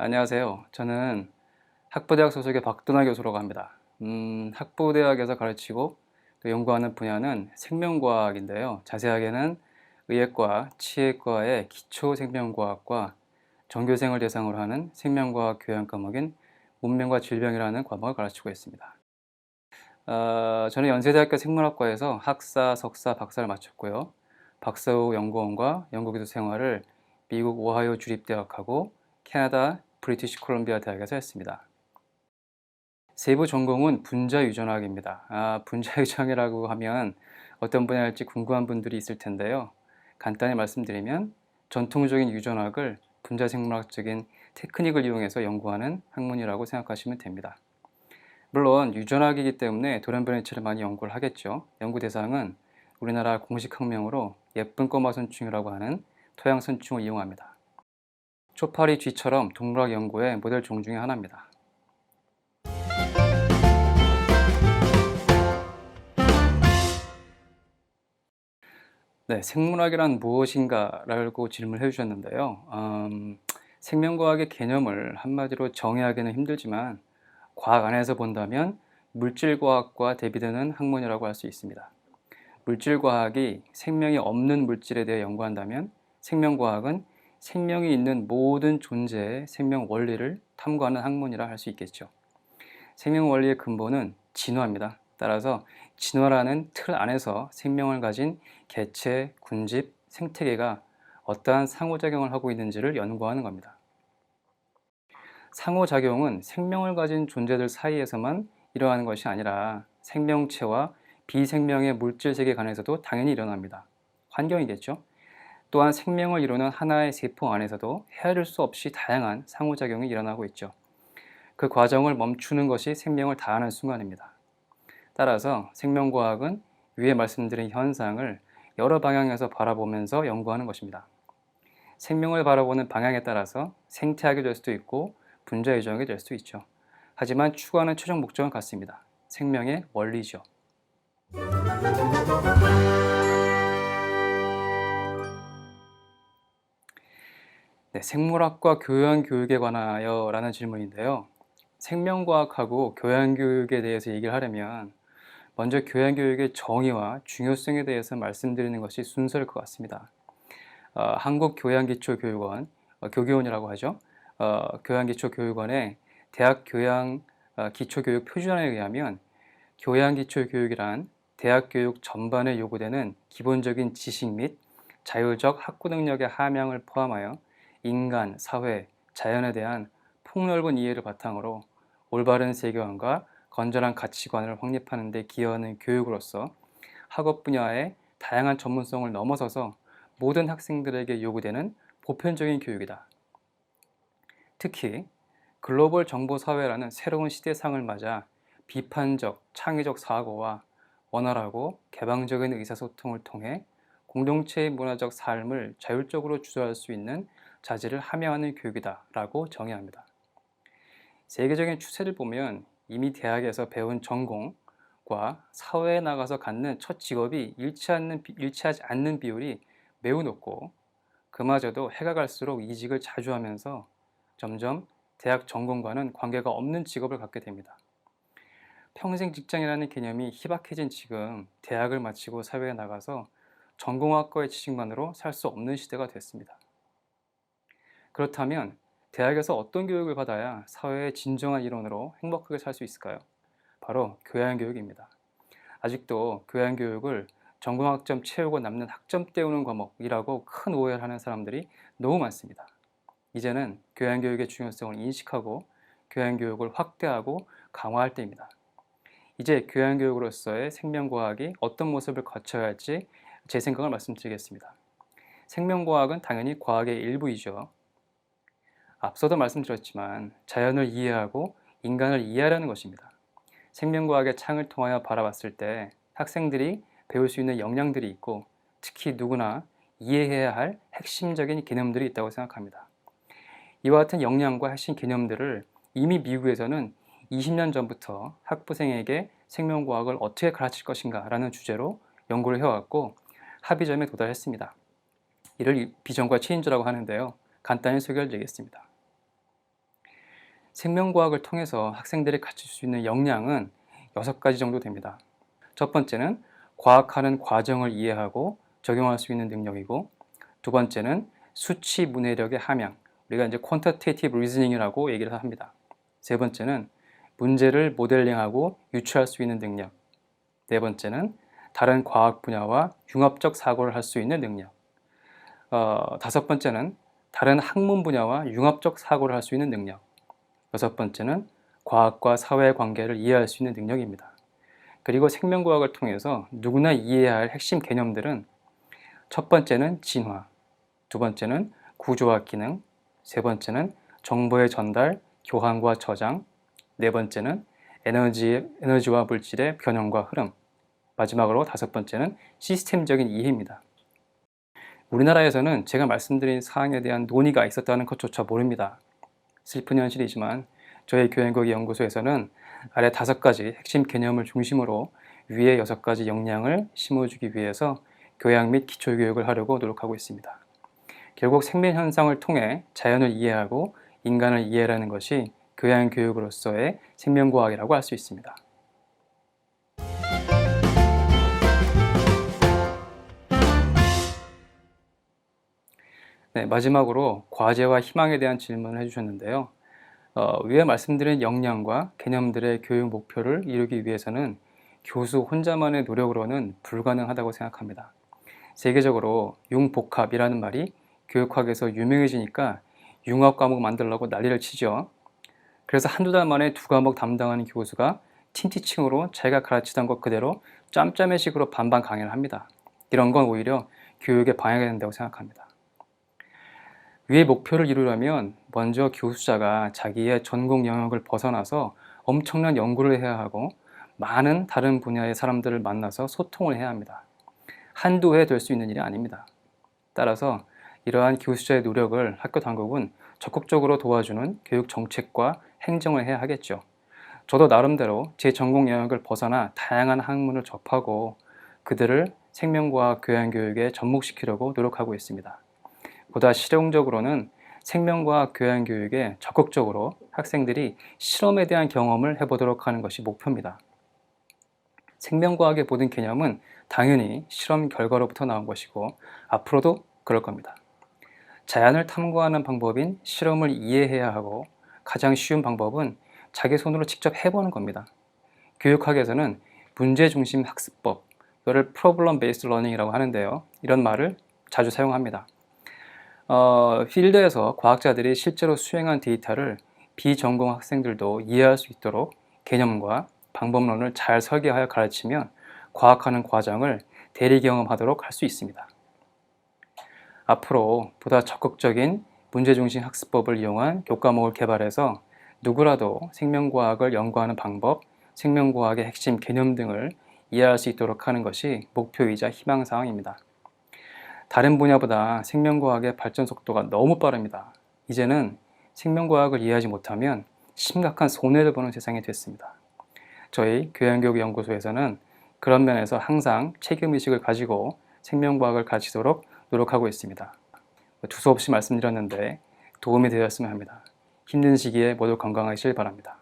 안녕하세요. 저는 학부대학 소속의 박도나 교수라고 합니다. 학부대학에서 가르치고 또 연구하는 분야는 생명과학인데요. 자세하게는 의학과, 치의과의 기초생명과학과 전교생을 대상으로 하는 생명과학 교양 과목인 문명과 질병이라는 과목을 가르치고 있습니다. 저는 연세대학교 생물학과에서 학사, 석사, 박사를 마쳤고요. 박사 후 연구원과 연구기술 생활을 미국 오하이오 주립대학하고 캐나다 브리티시 콜롬비아 대학에서 했습니다. 세부 전공은 분자유전학입니다. 분자유전이라고 하면 어떤 분야일지 궁금한 분들이 있을 텐데요. 간단히 말씀드리면 전통적인 유전학을 분자생물학적인 테크닉을 이용해서 연구하는 학문이라고 생각하시면 됩니다. 물론 유전학이기 때문에 돌연변이체를 많이 연구를 하겠죠. 연구 대상은 우리나라 공식 학명으로 예쁜 꼬마 선충이라고 하는 토양 선충을 이용합니다. 초파리 쥐처럼 동물학 연구의 모델 종 중에 하나입니다. 네, 생물학이란 무엇인가? 라고 질문을 해주셨는데요. 생명과학의 개념을 한마디로 정의하기는 힘들지만 과학 안에서 본다면 물질과학과 대비되는 학문이라고 할 수 있습니다. 물질과학이 생명이 없는 물질에 대해 연구한다면 생명과학은 생명이 있는 모든 존재의 생명 원리를 탐구하는 학문이라 할 수 있겠죠. 생명 원리의 근본은 진화입니다. 따라서 진화라는 틀 안에서 생명을 가진 개체, 군집, 생태계가 어떠한 상호작용을 하고 있는지를 연구하는 겁니다. 상호작용은 생명을 가진 존재들 사이에서만 일어나는 것이 아니라 생명체와 비생명의 물질 세계 간에서도 당연히 일어납니다. 환경이겠죠. 또한 생명을 이루는 하나의 세포 안에서도 헤아릴 수 없이 다양한 상호작용이 일어나고 있죠. 그 과정을 멈추는 것이 생명을 다하는 순간입니다. 따라서 생명과학은 위에 말씀드린 현상을 여러 방향에서 바라보면서 연구하는 것입니다. 생명을 바라보는 방향에 따라서 생태학이 될 수도 있고 분자유전학이 될 수도 있죠. 하지만 추구하는 최종 목적은 같습니다. 생명의 원리죠. 네, 생물학과 교양교육에 관하여 라는 질문인데요. 생명과학하고 교양교육에 대해서 얘기를 하려면 먼저 교양교육의 정의와 중요성에 대해서 말씀드리는 것이 순서일 것 같습니다. 한국교양기초교육원, 교교원이라고 하죠. 교양기초교육원의 대학교양 기초교육 표준안에 의하면 교양기초교육이란 대학교육 전반에 요구되는 기본적인 지식 및 자율적 학구 능력의 함양을 포함하여 인간, 사회, 자연에 대한 폭넓은 이해를 바탕으로 올바른 세계관과 건전한 가치관을 확립하는 데 기여하는 교육으로서 학업 분야의 다양한 전문성을 넘어서서 모든 학생들에게 요구되는 보편적인 교육이다. 특히 글로벌 정보 사회라는 새로운 시대상을 맞아 비판적, 창의적 사고와 원활하고 개방적인 의사소통을 통해 공동체의 문화적 삶을 자율적으로 주도할 수 있는 자질을 함양하는 교육이다 라고 정의합니다. 세계적인 추세를 보면 이미 대학에서 배운 전공과 사회에 나가서 갖는 첫 직업이 일치하지 않는 비율이 매우 높고 그마저도 해가 갈수록 이직을 자주 하면서 점점 대학 전공과는 관계가 없는 직업을 갖게 됩니다. 평생 직장이라는 개념이 희박해진 지금 대학을 마치고 사회에 나가서 전공학과의 지식만으로 살 수 없는 시대가 됐습니다. 그렇다면 대학에서 어떤 교육을 받아야 사회의 진정한 일원으로 행복하게 살 수 있을까요? 바로 교양교육입니다. 아직도 교양교육을 전공학점 채우고 남는 학점 때우는 과목이라고 큰 오해를 하는 사람들이 너무 많습니다. 이제는 교양교육의 중요성을 인식하고 교양교육을 확대하고 강화할 때입니다. 이제 교양교육으로서의 생명과학이 어떤 모습을 거쳐야 할지 제 생각을 말씀드리겠습니다. 생명과학은 당연히 과학의 일부이죠. 앞서도 말씀드렸지만 자연을 이해하고 인간을 이해하려는 것입니다. 생명과학의 창을 통하여 바라봤을 때 학생들이 배울 수 있는 역량들이 있고 특히 누구나 이해해야 할 핵심적인 개념들이 있다고 생각합니다. 이와 같은 역량과 핵심 개념들을 이미 미국에서는 20년 전부터 학부생에게 생명과학을 어떻게 가르칠 것인가 라는 주제로 연구를 해왔고 합의점에 이를 비전과 체인지라고 하는데요. 간단히 소개를 드리겠습니다. 생명과학을 통해서 학생들이 갖출 수 있는 역량은 6가지 정도 됩니다. 첫 번째는 과학하는 과정을 이해하고 적용할 수 있는 능력이고, 두 번째는 수치 문해력의 함양, 우리가 이제 quantitative reasoning이라고 얘기를 합니다. 세 번째는 문제를 모델링하고 유추할 수 있는 능력, 네 번째는 다른 과학 분야와 융합적 사고를 할 수 있는 능력, 다섯 번째는 다른 학문 분야와 융합적 사고를 할 수 있는 능력, 여섯 번째는 과학과 사회의 관계를 이해할 수 있는 능력입니다. 그리고 생명과학을 통해서 누구나 이해해야 할 핵심 개념들은 첫 번째는 진화, 두 번째는 구조와 기능, 세 번째는 정보의 전달, 교환과 저장, 네 번째는 에너지와 물질의 변형과 흐름, 마지막으로 다섯 번째는 시스템적인 이해입니다. 우리나라에서는 제가 말씀드린 사항에 대한 논의가 있었다는 것조차 모릅니다. 슬픈 현실이지만 저희 교양과학 연구소에서는 아래 5가지 핵심 개념을 중심으로 위에 6가지 역량을 심어주기 위해서 교양 및 기초교육을 하려고 노력하고 있습니다. 결국 생명현상을 통해 자연을 이해하고 인간을 이해하는 것이 교양교육으로서의 생명과학이라고 할 수 있습니다. 네, 마지막으로 과제와 희망에 대한 질문을 해주셨는데요. 위에 말씀드린 역량과 개념들의 교육 목표를 이루기 위해서는 교수 혼자만의 노력으로는 불가능하다고 생각합니다. 세계적으로 융복합이라는 말이 교육학에서 유명해지니까 융합 과목 만들려고 난리를 치죠. 그래서 한두 달 만에 2과목 담당하는 교수가 팀티칭으로 자기가 가르치던 것 그대로 짬짬이식으로 반반 강연을 합니다. 이런 건 오히려 교육에 방해가 된다고 생각합니다. 위의 목표를 이루려면 먼저 교수자가 자기의 전공 영역을 벗어나서 엄청난 연구를 해야 하고 많은 다른 분야의 사람들을 만나서 소통을 해야 합니다. 한두 해 될 수 있는 일이 아닙니다. 따라서 이러한 교수자의 노력을 학교 당국은 적극적으로 도와주는 교육 정책과 행정을 해야 하겠죠. 저도 나름대로 제 전공 영역을 벗어나 다양한 학문을 접하고 그들을 생명과학 교양교육에 접목시키려고 노력하고 있습니다. 보다 실용적으로는 생명과학 교양교육에 적극적으로 학생들이 실험에 대한 경험을 해보도록 하는 것이 목표입니다. 생명과학의 모든 개념은 당연히 실험 결과로부터 나온 것이고 앞으로도 그럴 겁니다. 자연을 탐구하는 방법인 실험을 이해해야 하고 가장 쉬운 방법은 자기 손으로 직접 해보는 겁니다. 교육학에서는 문제중심 학습법, 이거를 Problem Based Learning이라고 하는데요. 이런 말을 자주 사용합니다. 필드에서 과학자들이 실제로 수행한 데이터를 비전공 학생들도 이해할 수 있도록 개념과 방법론을 잘 설계하여 가르치면 과학하는 과정을 대리 경험하도록 할 수 있습니다. 앞으로 보다 적극적인 문제중심 학습법을 이용한 교과목을 개발해서 누구라도 생명과학을 연구하는 방법, 생명과학의 핵심 개념 등을 이해할 수 있도록 하는 것이 목표이자 희망사항입니다. 다른 분야보다 생명과학의 발전 속도가 너무 빠릅니다. 이제는 생명과학을 이해하지 못하면 심각한 손해를 보는 세상이 됐습니다. 저희 교양교육연구소에서는 그런 면에서 항상 책임의식을 가지고 생명과학을 가르치도록 노력하고 있습니다. 두서없이 말씀드렸는데 도움이 되었으면 합니다. 힘든 시기에 모두 건강하시길 바랍니다.